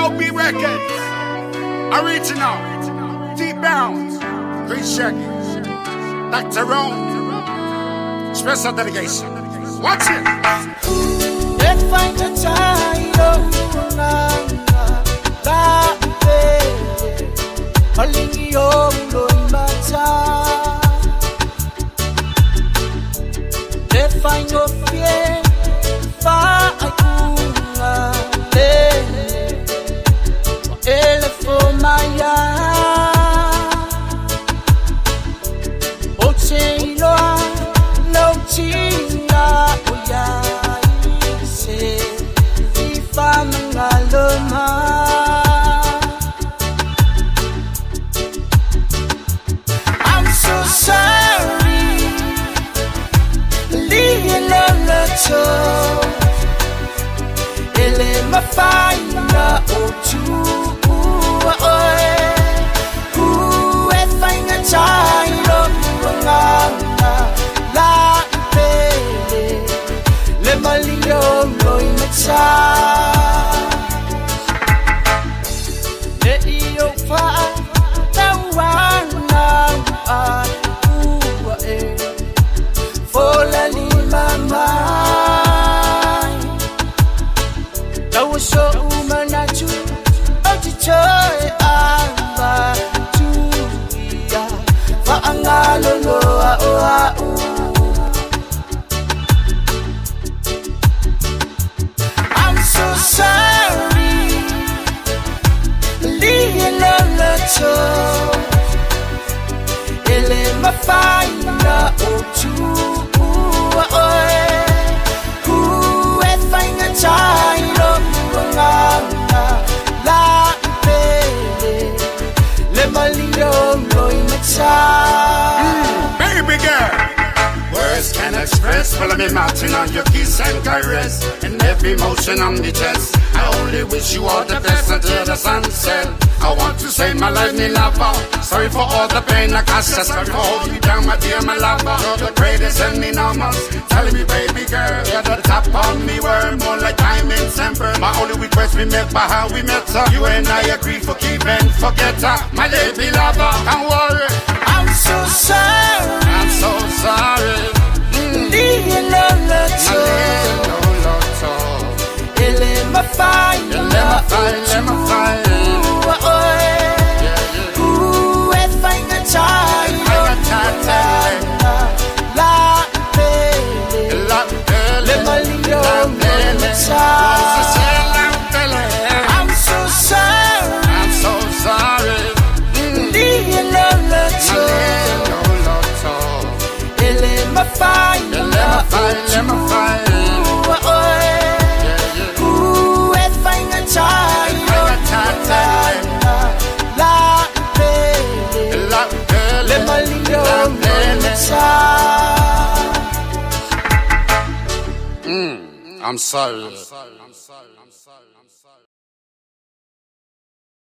B.O.B. record. Original. T-Bounce. Chris Shaggy. Dr. Rome. Special dedication. Watch it. If I can tie if I no fear, fa akunga ele for maya ochelo no chinga oya se ifa mangaloma. I'm so sorry. Ele mafaina otu efaina chailo nganga la pele le malio lo imecha le io fa tawana fola limama so manatu otichoe amba tuya fa angalo loa oa I'm so sorry lielo lato ele mafaina otu baby girl, words can express. Well, I'm melting on your kiss and caress, and every motion on the chest. I only wish you all the best until the sunset. I want to say my life in lover. Sorry for all the pain I caused. Sorry for holding you down, my dear, my lover. You're the greatest and enormous. Telling me, baby girl, you're the top of me world, more like diamonds and pearls. My only request we met by how we met her. You and I agree, forgive and forget her. My lady lover, don't worry. I'm so sorry. I'm so sorry. I'm sorry.